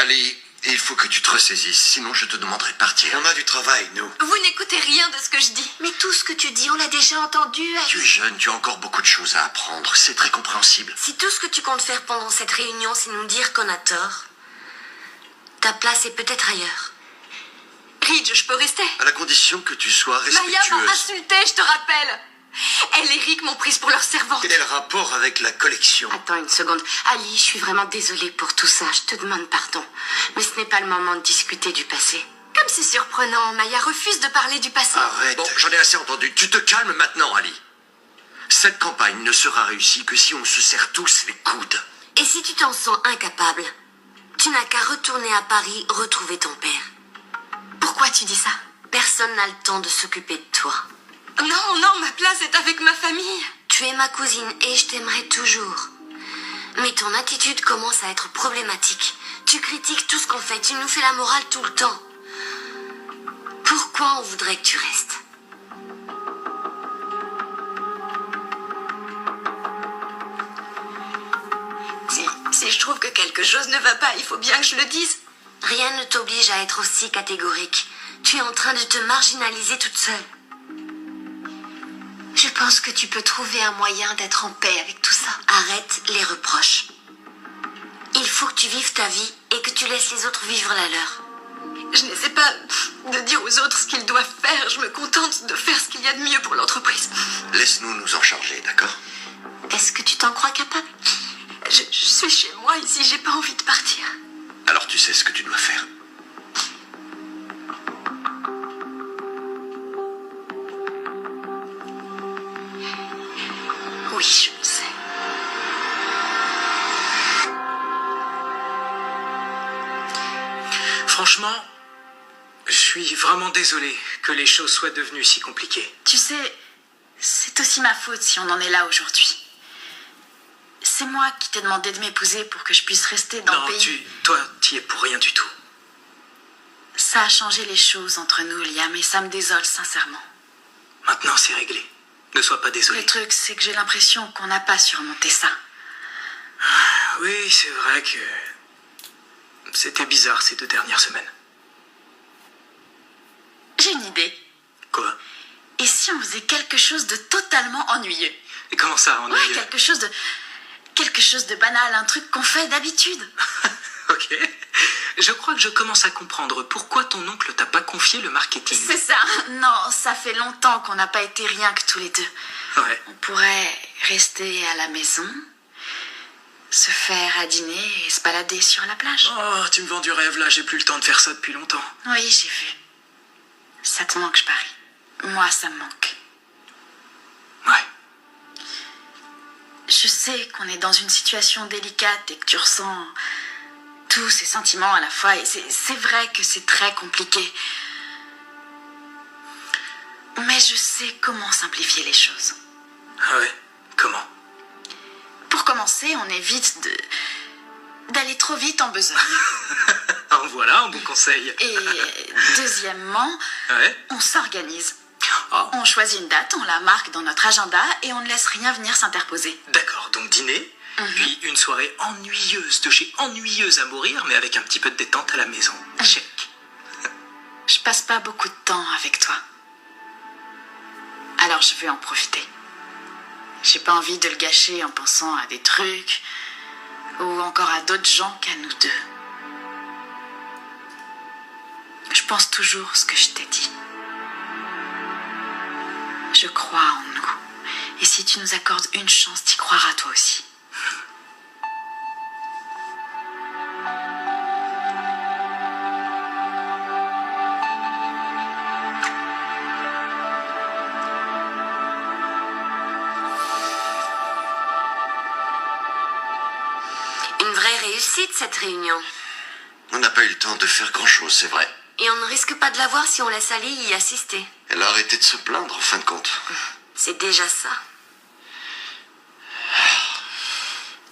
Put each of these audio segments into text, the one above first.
Ali, il faut que tu te ressaisisses, sinon je te demanderai de partir. On a du travail, nous. Vous n'écoutez rien de ce que je dis. Mais tout ce que tu dis, on l'a déjà entendu. Tu es jeune, tu as encore beaucoup de choses à apprendre. C'est très compréhensible. Si tout ce que tu comptes faire pendant cette réunion, c'est nous dire qu'on a tort, ta place est peut-être ailleurs. Ridge, je peux rester. À la condition que tu sois Maya m'a respectueuse. insultée, je te rappelle. Elle et Rick m'ont prise pour leur servante. Quel est le rapport avec la collection? Attends une seconde. Ali, je suis vraiment désolée pour tout ça. Je te demande pardon. Mais ce n'est pas le moment de discuter du passé. Comme c'est surprenant, Maya refuse de parler du passé. Arrête. Bon, j'en ai assez entendu. Tu te calmes maintenant, Ali. Cette campagne ne sera réussie que si on se serre tous les coudes. Et si tu t'en sens incapable, tu n'as qu'à retourner à Paris retrouver ton père. Pourquoi tu dis ça? Personne n'a le temps de s'occuper de toi. Non, ma place est avec ma famille. Tu es ma cousine et je t'aimerai toujours. Mais ton attitude commence à être problématique. Tu critiques tout ce qu'on fait, tu nous fais la morale tout le temps. Pourquoi on voudrait que tu restes? Si je trouve que quelque chose ne va pas, il faut bien que je le dise. Rien ne t'oblige à être aussi catégorique. Tu es en train de te marginaliser toute seule. Je pense que tu peux trouver un moyen d'être en paix avec tout ça. Arrête les reproches. Il faut que tu vives ta vie et que tu laisses les autres vivre la leur. Je n'essaie pas de dire aux autres ce qu'ils doivent faire. Je me contente de faire ce qu'il y a de mieux pour l'entreprise. Laisse-nous nous en charger, d'accord? Est-ce que tu t'en crois capable? Je suis chez moi ici, j'ai pas envie de partir. Alors tu sais ce que tu dois faire. Oui, je le sais. Franchement, je suis vraiment désolé que les choses soient devenues si compliquées. Tu sais, c'est aussi ma faute si on en est là aujourd'hui. C'est moi qui t'ai demandé de m'épouser pour que je puisse rester dans Non, le pays. toi, t'y es pour rien du tout. Ça a changé les choses entre nous, Liam, et ça me désole sincèrement. Maintenant, c'est réglé. Ne sois pas désolé. Le truc, c'est que j'ai l'impression qu'on n'a pas surmonté ça. Oui, c'est vrai que c'était bizarre ces 2 dernières semaines. J'ai une idée. Quoi? Et si on faisait quelque chose de totalement ennuyeux? Et comment ça, ennuyeux? Ouais, quelque chose de banal, un truc qu'on fait d'habitude. Ok. Je crois que je commence à comprendre pourquoi ton oncle t'a pas confié le marketing. C'est ça. Non, ça fait longtemps qu'on n'a pas été rien que tous les deux. Ouais. On pourrait rester à la maison, se faire à dîner et se balader sur la plage. Oh, tu me vends du rêve là, j'ai plus le temps de faire ça depuis longtemps. Oui, j'ai vu. Ça te manque, je parie. Moi, ça me manque. Ouais. Je sais qu'on est dans une situation délicate et que tu ressens tous ces sentiments à la fois. Et c'est vrai que c'est très compliqué. Mais je sais comment simplifier les choses. Ah ouais? Comment? Pour commencer, on évite d'aller trop vite en besogne. En voilà un bon conseil. Et deuxièmement, Ouais. on s'organise. Oh, On choisit une date, on la marque dans notre agenda et on ne laisse rien venir s'interposer. d'accord, donc dîner, puis une soirée ennuyeuse, de chez ennuyeuse à mourir, mais avec un petit peu de détente à la maison. Check. Je passe pas beaucoup de temps avec toi. Alors je veux en profiter. J'ai pas envie de le gâcher en pensant à des trucs ou encore à d'autres gens qu'à nous deux. Je pense toujours ce que je t'ai dit. Je crois en nous. Et si tu nous accordes une chance, t'y croiras toi aussi. Une vraie réussite, cette réunion. On n'a pas eu le temps de faire grand-chose, c'est vrai. Et on ne risque pas de la voir si on laisse Ali y assister. Elle a arrêté de se plaindre, en fin de compte. C'est déjà ça.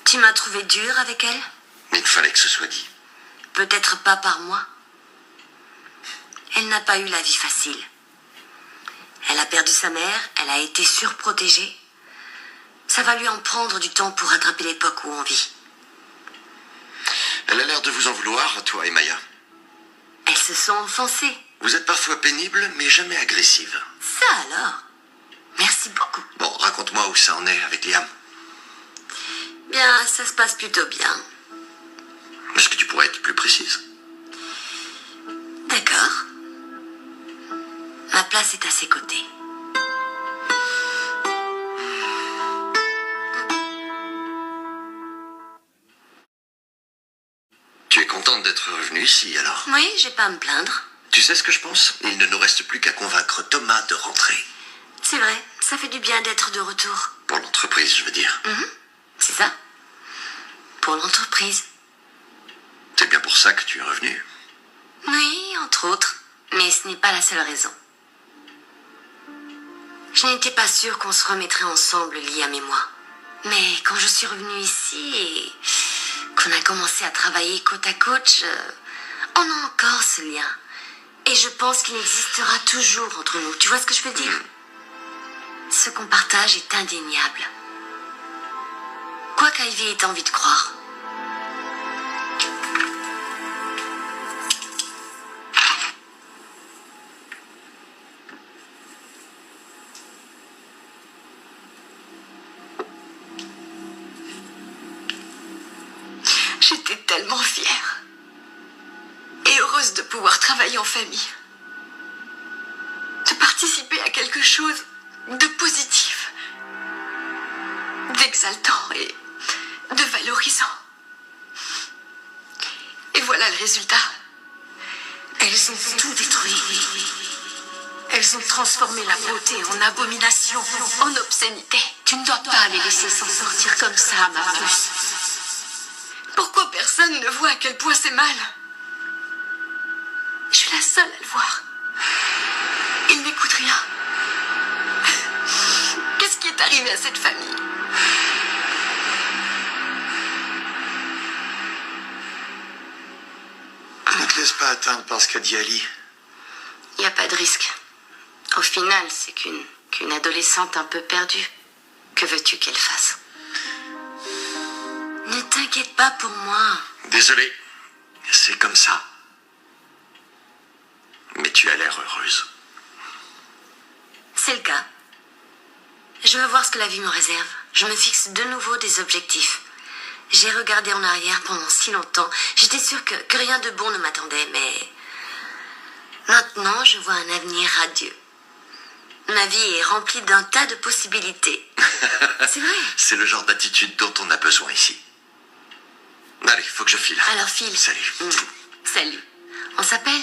Tu m'as trouvé dure avec elle? Mais il fallait que ce soit dit. Peut-être pas par moi. Elle n'a pas eu la vie facile. Elle a perdu sa mère, elle a été surprotégée. Ça va lui en prendre du temps pour rattraper l'époque où on vit. Elle a l'air de vous en vouloir, toi et Maya. Elles se sont enfoncées. Vous êtes parfois pénible, mais jamais agressive. Ça alors? Merci beaucoup. Bon, raconte-moi où ça en est avec Liam. Bien, ça se passe plutôt bien. Est-ce que tu pourrais être plus précise? D'accord. Ma place est à ses côtés. Tu es contente d'être revenue ici, alors? Oui, j'ai pas à me plaindre. Tu sais ce que je pense? Il ne nous reste plus qu'à convaincre Thomas de rentrer. C'est vrai, ça fait du bien d'être de retour. Pour l'entreprise, je veux dire. C'est ça? Pour l'entreprise. C'est bien pour ça que tu es revenue. Oui, entre autres. Mais ce n'est pas la seule raison. Je n'étais pas sûre qu'on se remettrait ensemble, Liam et moi. Mais quand je suis revenue ici et qu'on a commencé à travailler côte à côte, on a encore ce lien. Et je pense qu'il existera toujours entre nous. Tu vois ce que je veux dire? Ce qu'on partage est indéniable. Quoi qu'Ivy ait envie de croire. J'étais tellement fière et heureuse de pouvoir travailler en famille, de participer à quelque chose de positif, d'exaltant et de valorisant. Et voilà le résultat. Elles ont tout détruit. Elles ont transformé la beauté en abomination. En obscénité. Tu ne dois pas les laisser s'en sortir comme ça, ma puce. Pourquoi personne ne voit à quel point c'est mal? Je suis la seule à le voir. Ils n'écoutent rien. Qu'est-ce qui est arrivé à cette famille? Ne te laisse pas atteindre par ce qu'a dit Ali. Il n'y a pas de risque. Au final, c'est qu'une adolescente un peu perdue. Que veux-tu qu'elle fasse? Ne t'inquiète pas pour moi. Désolé, c'est comme ça. Mais tu as l'air heureuse. C'est le cas. Je veux voir ce que la vie me réserve. Je me fixe de nouveau des objectifs. J'ai regardé en arrière pendant si longtemps. J'étais sûre que rien de bon ne m'attendait, mais maintenant je vois un avenir radieux. Ma vie est remplie d'un tas de possibilités. C'est vrai. C'est le genre d'attitude dont on a besoin ici. Allez, faut que je file. Alors file. Salut. Salut. On s'appelle?